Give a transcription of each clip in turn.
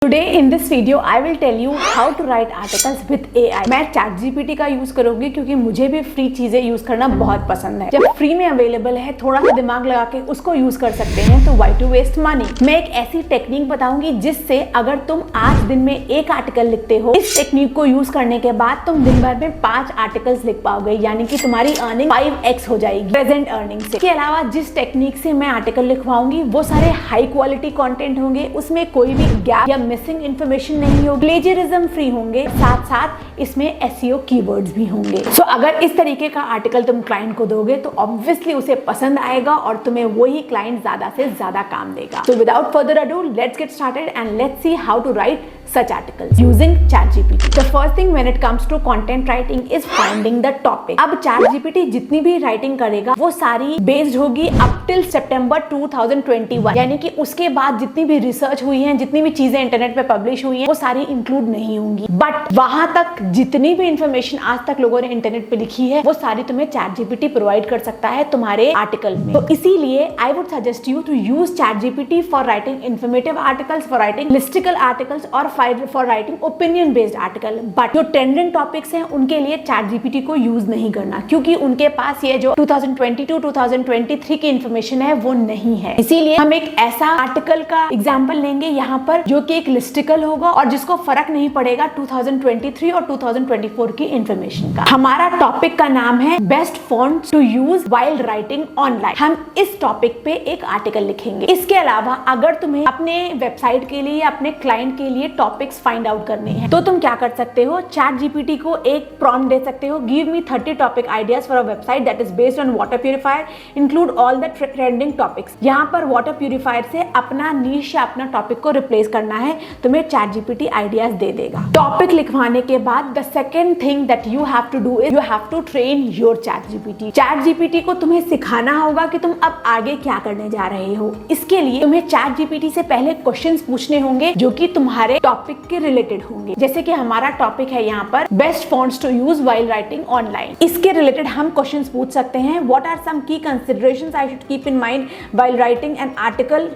Today in this video I will tell you how to write articles with AI। मैं ChatGPT का use करूंगी क्योंकि मुझे भी फ्री चीजें यूज करना बहुत पसंद है। जब फ्री में अवेलेबल है थोड़ा सा दिमाग लगा के उसको यूज कर सकते हैं तो why to waste money। मैं एक ऐसी टेक्निक बताऊंगी जिससे अगर तुम आज दिन में एक आर्टिकल लिखते हो, इस टेक्निक को यूज करने के बाद तुम दिन भर में 5 आर्टिकल्स लिख पाओगे, यानी कि तुम्हारी अर्निंग 5x हो जाएगी प्रेजेंट अर्निंग से। इसके अलावा जिस टेक्निक से मैं आर्टिकल लिखवाऊंगी वो सारे हाई क्वालिटी कंटेंट होंगे, उसमें कोई भी गैप या मिसिंग इन्फॉर्मेशन नहीं होगी, प्लेजरिज्म फ्री होंगे, साथ साथ इसमें एसईओ कीवर्ड्स भी होंगे। सो अगर इस तरीके का आर्टिकल तुम क्लाइंट को दोगे तो ऑब्वियसली उसे पसंद आएगा और तुम्हें वही क्लाइंट ज्यादा से ज्यादा काम देगा। So without further ado let's get started and let's see how to write such articles using ChatGPT। The first thing when it comes to content writing is finding the topic। अब ChatGPT जितनी भी writing करेगा वो सारी based होगी up till सितंबर 2021, यानी कि उसके बाद जितनी भी रिसर्च हुई है, जितनी भी चीजें इंटरनेट पे पब्लिश हुई हैं वो सारी इंक्लूड नहीं होंगी। बट वहां तक जितनी भी इंफॉर्मेशन आज तक लोगों ने इंटरनेट पे लिखी है वो सारी तुम्हें ChatGPT प्रोवाइड कर सकता है तुम्हारे आर्टिकल में। तो इसीलिए I would suggest you to use ChatGPT for writing informative articles, for writing listicle articles और for writing opinion based article. But जो ट्रेंडिंग टॉपिक्स हैं उनके लिए ChatGPT को यूज नहीं करना, क्योंकि उनके पास ये जो 2022-2023 की इंफॉर्मेशन है वो नहीं है। इसीलिए हम एक ऐसा आर्टिकल का एग्जांपल लेंगे यहाँ पर जो कि एक लिस्टिकल होगा और जिसको फर्क नहीं पड़ेगा 2023 और 2024 की इंफॉर्मेशन का। हमारा टॉपिक का नाम है best fonts to use while writing online. हम इस टॉपिक पे एक आर्टिकल लिखेंगे। इसके अलावा अगर तुम्हें अपने वेबसाइट के लिए, अपने क्लाइंट के लिए टॉपिक्स फाइंड आउट करने हैं तो तुम क्या कर सकते हो, ChatGPT को एक प्रॉम्प्ट दे सकते हो, give me 30 topic ideas for a website that is based on water purifier, include all the trending topics. यहाँ पर वाटर प्यूरिफायर से अपना नीश या अपना टॉपिक को रिप्लेस करना है, तुम्हें ChatGPT आइडियाज दे देगा। टॉपिक लिखवाने के बाद the second thing that you have to do is you have to train your ChatGPT। ChatGPT को तुम्हें सिखाना होगा कि तुम अब आगे क्या करने जा रहे हो। इसके लिए तुम्हें ChatGPT से पहले क्वेश्चंस पूछने होंगे जो कि तुम्हारे टॉपिक के रिलेटेड होंगे। जैसे कि हमारा टॉपिक है यहाँ पर best fonts to use while writing online. इसके रिलेटेड हम क्वेश्चंस पूछ सकते हैं, what are some key considerations I should keep in mind while writing an article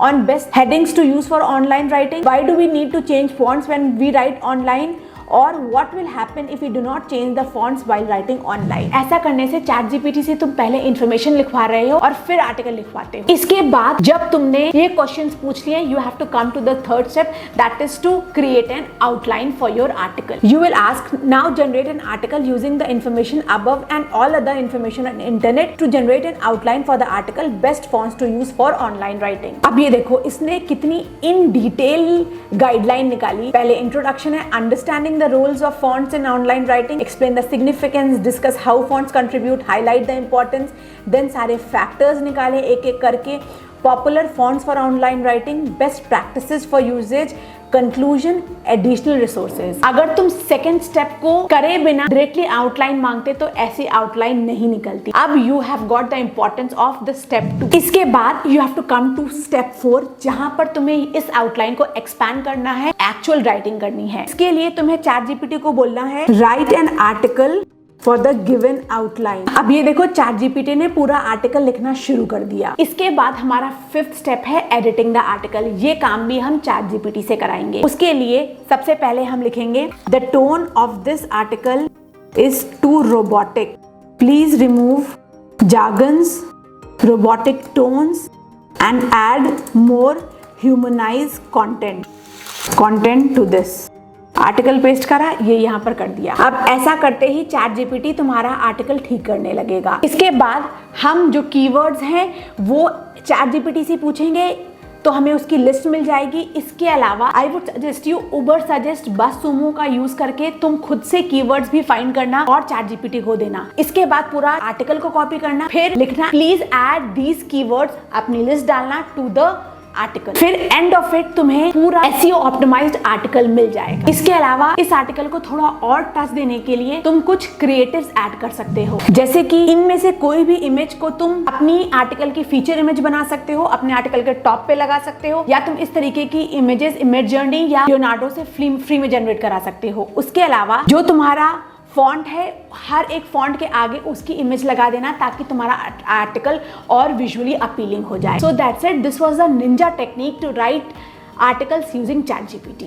on best headings to use for online writing, why do we need to change fonts when we write online, और what will happen if we do not change the fonts while writing online। ऐसा करने से ChatGPT से तुम पहले information लिखवा रहे हो और फिर आर्टिकल लिखवाते हो। इसके बाद जब तुमने ये क्वेश्चंस पूछ लिए, you have to come to the third step, that is to create an outline for your article। You will ask, now generate an article using the information above and all other information on internet to generate an outline for the article, best fonts to use for online writing। अब ये देखो इसने कितनी in detail guideline निकाली। पहले introduction है, understanding the roles of fonts in online writing, explain the significance, discuss how fonts contribute, highlight the importance, then सारे factors निकाले एक एक करके, popular fonts for online writing, best practices for usage, conclusion, additional resources। अगर तुम second step को करे बिना डायरेक्टली आउटलाइन मांगते तो ऐसी आउटलाइन नहीं निकलती। अब you have got the importance of the step 2। इसके बाद you have to come to step 4, जहां पर तुम्हें इस आउटलाइन को एक्सपैंड करना है, एक्चुअल राइटिंग करनी है। इसके लिए तुम्हें ChatGPT को बोलना है right an article for the given outline. अब ये देखो ChatGPT ने पूरा आर्टिकल लिखना शुरू कर दिया। इसके बाद हमारा 5th स्टेप है एडिटिंग द आर्टिकल। ये काम भी हम ChatGPT से कराएंगे। उसके लिए सबसे पहले हम लिखेंगे the tone of this article is too robotic, please remove jargons, robotic tones and add more humanized content to this। Article paste करा, ये यहाँ पर कर दिया। अब ऐसा करते ही ChatGPT तुम्हारा आर्टिकल ठीक करने लगेगा। इसके बाद हम जो कीवर्ड्स हैं वो ChatGPT से पूछेंगे तो हमें उसकी लिस्ट मिल जाएगी। इसके अलावा आई would suggest you Uber suggest, बस सुमो का यूज करके तुम खुद से कीवर्ड्स भी फाइंड करना और ChatGPT को देना। इसके बाद पूरा आर्टिकल को कॉपी करना, फिर लिखना प्लीज ऐड दीज कीवर्ड्स, अपनी लिस्ट डालना टू द आर्टिकल। फिर एंड ऑफ इट तुम्हें पूरा एसईओ ऑप्टिमाइज्ड आर्टिकल मिल जाएगा। इसके अलावा इस आर्टिकल को थोड़ा और टच देने के लिए तुम कुछ क्रिएटिव्स ऐड कर सकते हो, जैसे कि इनमें से कोई भी इमेज को तुम अपनी आर्टिकल की फीचर इमेज बना सकते हो, अपने आर्टिकल के टॉप पे लगा सकते हो, या तुम इस तरीके की इमेजेस मिडजर्नी या लियोनार्डो से फ्री में जनरेट करा सकते हो। उसके अलावा जो तुम्हारा फॉन्ट है, हर एक फॉन्ट के आगे उसकी इमेज लगा देना ताकि तुम्हारा आर्टिकल और विजुअली अपीलिंग हो जाए। So that's it, this was the ninja technique to write articles using ChatGPT.